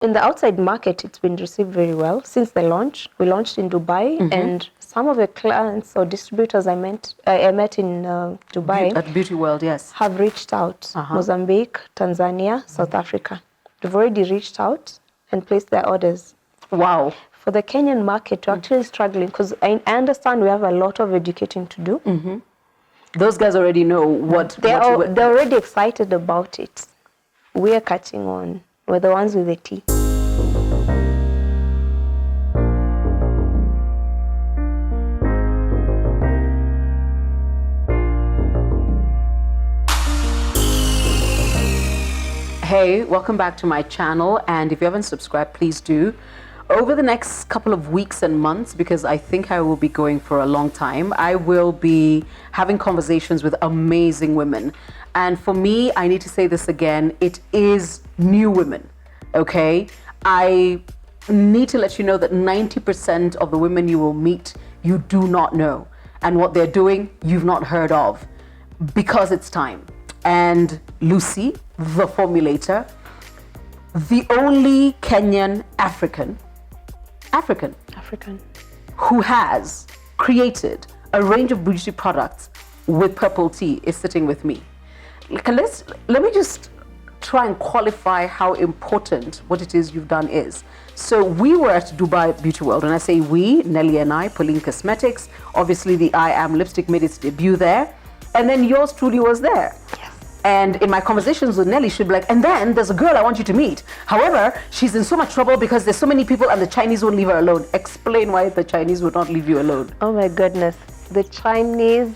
In the outside market, it's been received very well since the launch. We launched in Dubai, and some of the clients or distributors I met in Dubai at BeautyWorld, yes, have reached out. Mozambique, Tanzania, South Africa. They've already reached out and placed their orders. Wow. For the Kenyan market, we're actually struggling because I understand we have a lot of educating to do. Those guys already know what... They're already excited about it. We are catching on. We're the ones with the tea. Hey, welcome back to my channel, and if you haven't subscribed, please do. Over the next couple of weeks and months, because I think I will be going for a long time, I will be having conversations with amazing women. And for me, I need to say this again, it is new women, okay? I need to let you know that 90% of the women you will meet, you do not know. And what they're doing, you've not heard of, because it's time. And Lucy, the formulator, the only Kenyan African who has created a range of beauty products with purple tea, is sitting with me. Let me just try and qualify how important what it is you've done is. So we were at Dubai BeautyWorld, and I say we, Nelly and I, Pauline Cosmetics. Obviously the I Am lipstick made its debut there, and then yours truly was there. Yes. And in my conversations with Nelly, she'd be like, and then there's a girl I want you to meet. However, she's in so much trouble because there's so many people and the Chinese won't leave her alone. Explain why the Chinese would not leave you alone. Oh my goodness. The Chinese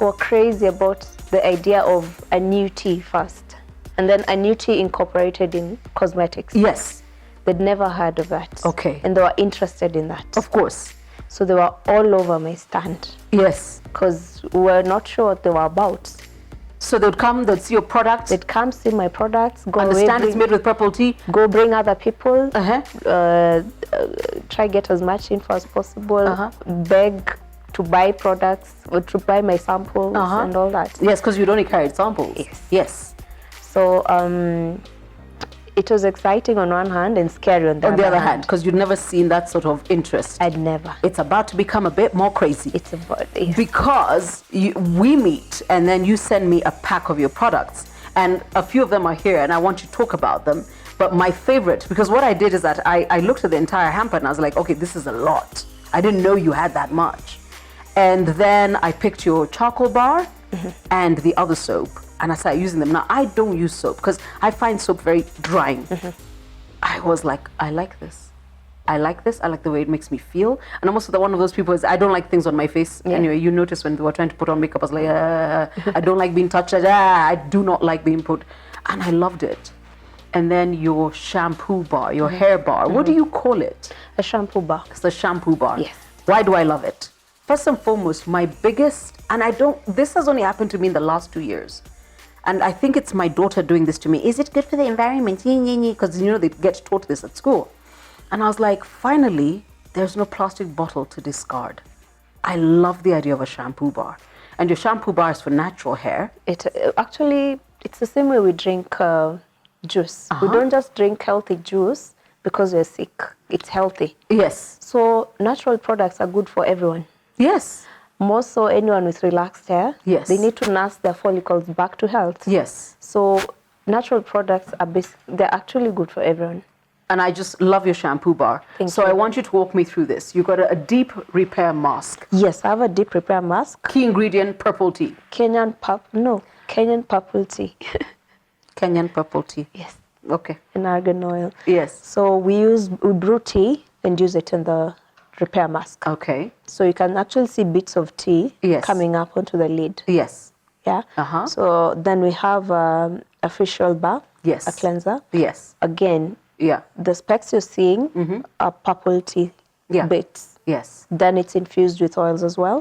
were crazy about the idea of a new tea first, and then a new tea incorporated in cosmetics. Yes. They'd never heard of that. Okay. And they were interested in that. Of course. So they were all over my stand. Yes. Because we were not sure what they were about. So they'd come, they'd see your products. They'd come see my products. Go understand it's made with purple tea. Go bring other people. Try get as much info as possible. Beg to buy products or to buy my samples and all that. Yes, because you'd only carried samples. Yes. Yes. So it was exciting on one hand and scary on the other hand. Because you'd never seen that sort of interest. I'd never. It's about to become a bit more crazy. It's about it. Because we meet and then you send me a pack of your products. And a few of them are here and I want you to talk about them. But my favorite, because what I did is that I looked at the entire hamper and I was like, okay, this is a lot. I didn't know you had that much. And then I picked your charcoal bar and the other soap. And I started using them. Now, I don't use soap because I find soap very drying. I was like, I like this. I like this. I like the way it makes me feel. And I'm also one of those people, I don't like things on my face. Yeah. Anyway, you notice when they were trying to put on makeup, I was like, I don't like being touched. I do not like being put. And I loved it. And then your shampoo bar, your hair bar. What do you call it? A shampoo bar. It's a shampoo bar. Yes. Why do I love it? First and foremost, my biggest, and this has only happened to me in the last 2 years. And I think it's my daughter doing this to me. Is it good for the environment? Because, you know, they get taught this at school. And I was like, finally, there's no plastic bottle to discard. I love the idea of a shampoo bar. And your shampoo bar is for natural hair. Actually, it's the same way we drink juice. We don't just drink healthy juice because we're sick. It's healthy. Yes. So natural products are good for everyone. Yes. More so anyone with relaxed hair. Yes. They need to nurse their follicles back to health. Yes. So natural products they're actually good for everyone. And I just love your shampoo bar. Thank you. I want you to walk me through this. You got a deep repair mask. Yes, I have a deep repair mask. Key ingredient, purple tea. Kenyan purple tea. Kenyan purple tea. Yes. Okay. And argan oil. Yes. So we brew tea and use it in the repair mask. Okay. So you can actually see bits of tea coming up onto the lid. Yes. Yeah. So then we have a facial bar. Yes. A cleanser. Yes. Again. Yeah. The specs you're seeing are purple tea bits. Yes. Then it's infused with oils as well.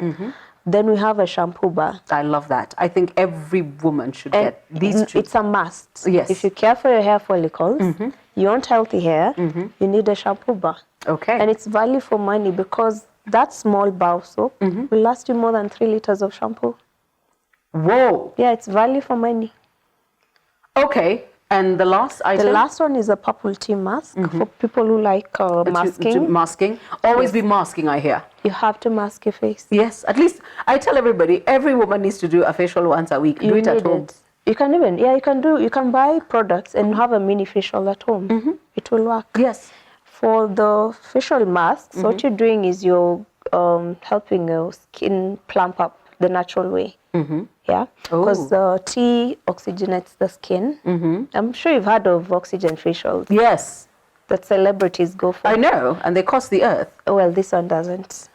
Then we have a shampoo bar. I love that. I think every woman should get these two. It's a must. Yes. If you care for your hair follicles, you want healthy hair, you need a shampoo bar. Okay. And it's value for money because that small bar of soap will last you more than 3 liters of shampoo. Whoa. Yeah, it's value for money. Okay. And the last item? The last one is a purple tea mask for people who like masking. Masking. Always be masking, I hear. You have to mask your face. Yes, at least I tell everybody, every woman needs to do a facial once a week. Do it at home. You can even, you can buy products and have a mini facial at home. It will work. Yes. For the facial masks, what you're doing is you're helping your skin plump up the natural way. Yeah, because tea oxygenates the skin. I'm sure you've heard of oxygen facials. Yes. That celebrities go for. I know, and they cost the earth. Well, this one doesn't.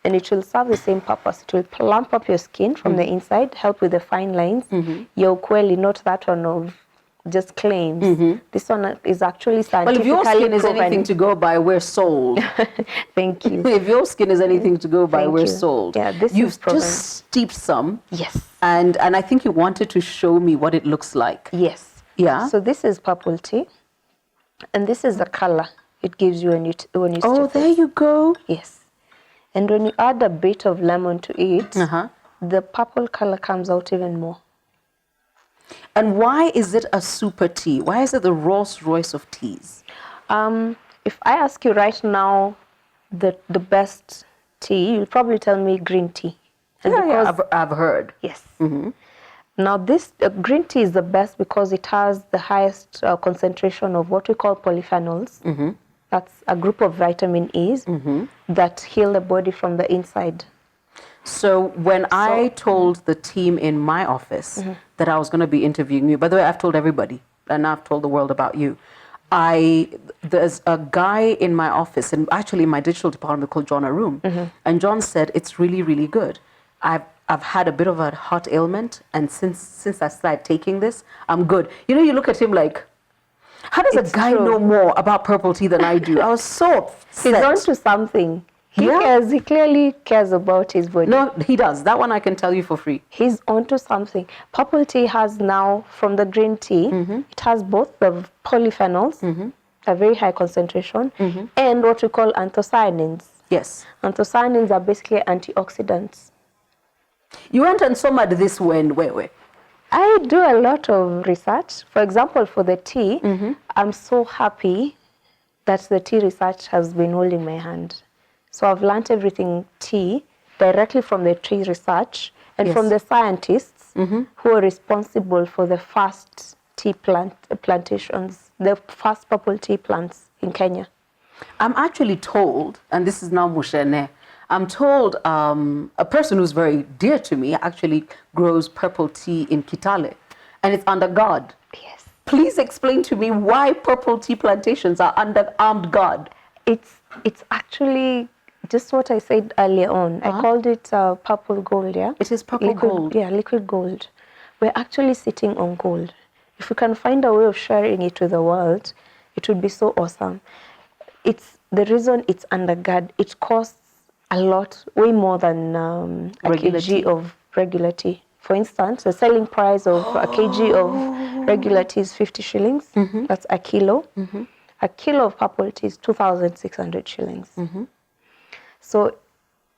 And it will serve the same purpose. It will plump up your skin from the inside, help with the fine lines. Your query, not that one of just claims. This one is actually scientifically Well, if your skin is proven. anything to go by, we're sold. Thank you. If your skin is anything to go by, we're sold. Yeah, this You've is proven. just steeped some. Yes. And I think you wanted to show me what it looks like. Yes. Yeah. So this is purple tea. And this is the color it gives you when you Oh, steep there it. you go. Yes. And when you add a bit of lemon to it, the purple color comes out even more. And why is it a super tea? Why is it the Rolls Royce of teas? If I ask you right now the best tea, you'll probably tell me green tea. And I've heard. Yes. Now this green tea is the best because it has the highest concentration of what we call polyphenols. That's a group of vitamin E's that heal the body from the inside. So when I told the team in my office that I was going to be interviewing you, by the way, I've told everybody, and I've told the world about you. There's a guy in my office, and actually in my digital department, called John Arum, and John said it's really, really good. I've had a bit of a heart ailment, and since I started taking this, I'm good. You know, you look at him like, how does a guy know more about purple tea than I do? I was so upset. He's on to something. He cares. He clearly cares about his body. No, he does. That one I can tell you for free. He's onto something. Purple tea has now, from the green tea, it has both the polyphenols, a very high concentration, and what we call anthocyanins. Yes. Anthocyanins are basically antioxidants. You went and summed this where? I do a lot of research. For example, for the tea, I'm so happy that the tea research has been holding my hand. So I've learned everything tea directly from the tea research and from the scientists who are responsible for the first tea plantations, the first purple tea plants in Kenya. I'm actually told, and this is now Mushene, I'm told a person who's very dear to me actually grows purple tea in Kitale, and it's under guard. Yes. Please explain to me why purple tea plantations are under armed guard. It's actually just what I said earlier on. I called it purple gold, yeah? It is purple gold. Yeah, liquid gold. We're actually sitting on gold. If we can find a way of sharing it with the world, it would be so awesome. It's the reason it's under guard. It costs a lot, way more than a kg of regular tea. For instance, the selling price of a kg of regular tea is 50 shillings. That's a kilo. A kilo of purple tea is 2,600 shillings. So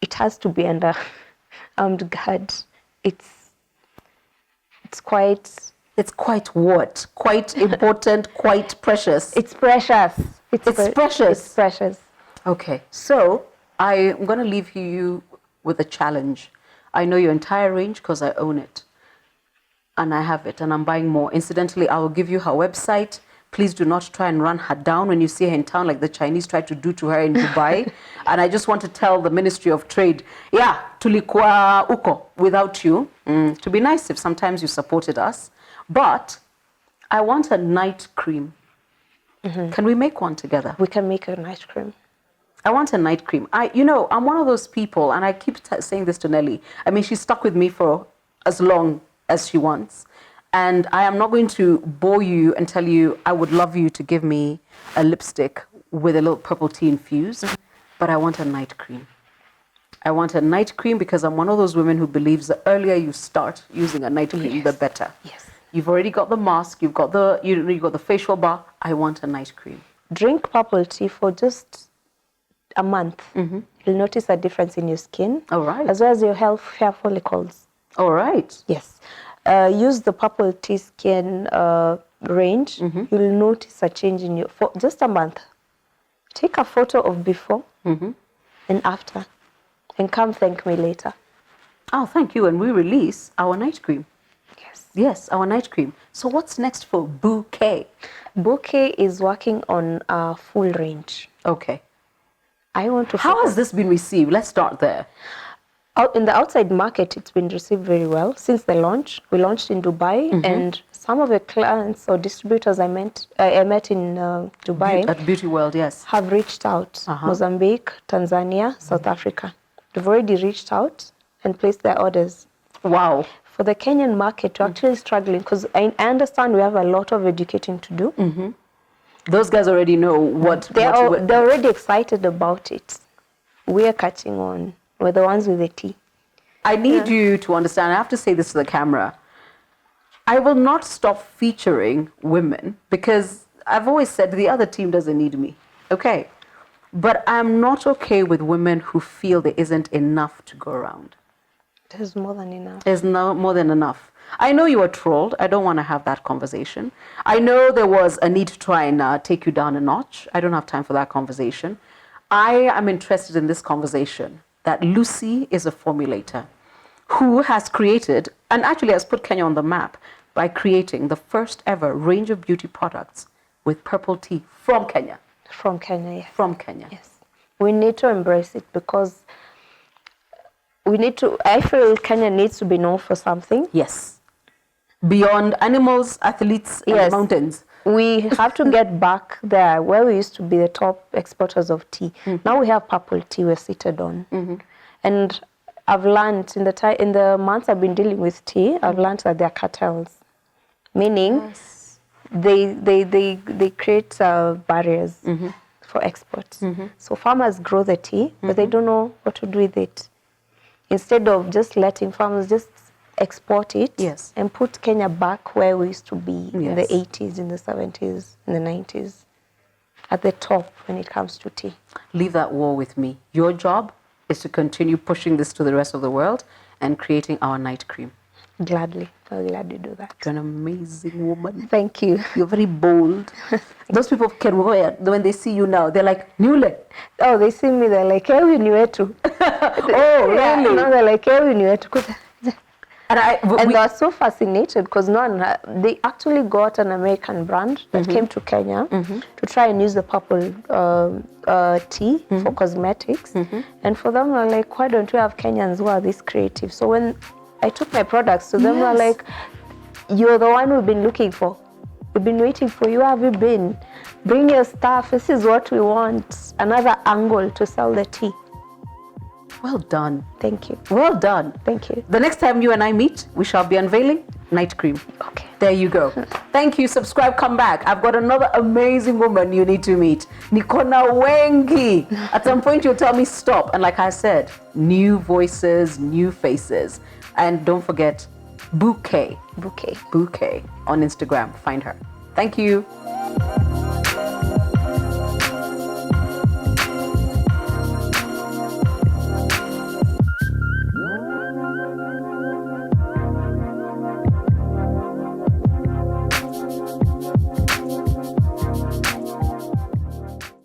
it has to be under armed guard. It's quite what? Quite important, quite precious. It's precious. It's precious. It's precious. Okay, so I'm going to leave you with a challenge. I know your entire range because I own it. And I have it, and I'm buying more. Incidentally, I will give you her website. Please do not try and run her down when you see her in town like the Chinese tried to do to her in Dubai. And I just want to tell the Ministry of Trade, tulikuwa uko without you. To be nice if sometimes you supported us. But I want a night cream. Can we make one together? We can make a night cream. I want a night cream. I'm one of those people, and I keep saying this to Nelly. I mean, she's stuck with me for as long as she wants. And I am not going to bore you and tell you I would love you to give me a lipstick with a little purple tea infused, but I want a night cream. I want a night cream because I'm one of those women who believes the earlier you start using a night cream, the better. Yes. You've already got the mask, you've got the facial bar. I want a night cream. Drink purple tea for just a month. You'll notice a difference in your skin. All right. As well as your hair follicles. All right. Yes. Use the purple tea skin range, you'll notice a change in for just a month. Take a photo of before and after, and come thank me later. Oh, thank you. And we release our night cream. Yes. Yes, our night cream. So what's next for Bu.ke? Bu.ke is working on a full range. Okay. I want to. How has this been received? Let's start there. Out in the outside market, it's been received very well since the launch. We launched in Dubai, and some of the clients or distributors I met in Dubai At BeautyWorld, yes. have reached out. Mozambique, Tanzania, South Africa. They've already reached out and placed their orders. Wow. For the Kenyan market, we're actually struggling because I understand we have a lot of educating to do. Those guys already know what... They're already excited about it. We're catching on. We're the ones with the tea. I need you to understand, I have to say this to the camera. I will not stop featuring women because I've always said the other team doesn't need me. Okay. But I'm not okay with women who feel there isn't enough to go around. There's more than enough. There's no more than enough. I know you were trolled. I don't want to have that conversation. I know there was a need to try and take you down a notch. I don't have time for that conversation. I am interested in this conversation that Lucy is a formulator who has created and actually has put Kenya on the map by creating the first ever range of beauty products with purple tea from Kenya. From Kenya, yes. From Kenya. Yes. We need to embrace it because we need to, I feel Kenya needs to be known for something. Yes. Beyond animals, athletes, and mountains. We have to get back there where we used to be the top exporters of tea. Now we have purple tea we're seated on. And I've learned in the months I've been dealing with tea, I've learned that there are cartels. Meaning they create barriers for exports. So farmers grow the tea, but they don't know what to do with it. Instead of just letting farmers just export it and put Kenya back where we used to be in the 80s, in the 70s, in the 90s, at the top when it comes to tea. Leave that war with me. Your job is to continue pushing this to the rest of the world and creating our night cream. Gladly. I'll gladly do that. You're an amazing woman. Thank you. You're very bold. Those people can wear, when they see you now, they're like, Nule. Oh, they see me, they're like, Ewi ni wetu. Oh, really? No, they're like, Ewi ni wetu. And they are so fascinated because they actually got an American brand that came to Kenya to try and use the purple tea for cosmetics. And for them, they're like, why don't you have Kenyans who are this creative? So when I took my products to them, they're like, you're the one we've been looking for. We've been waiting for you. Where have you been? Bring your stuff. This is what we want. Another angle to sell the tea. Well done. Thank you. Well done. Thank you. The next time you and I meet, we shall be unveiling night cream. Okay. There you go. Thank you. Subscribe, come back. I've got another amazing woman you need to meet. Nikona Wengi. At some point you'll tell me stop. And like I said, new voices, new faces. And don't forget, Bu.ke. Bu.ke. Bu.ke on Instagram. Find her. Thank you.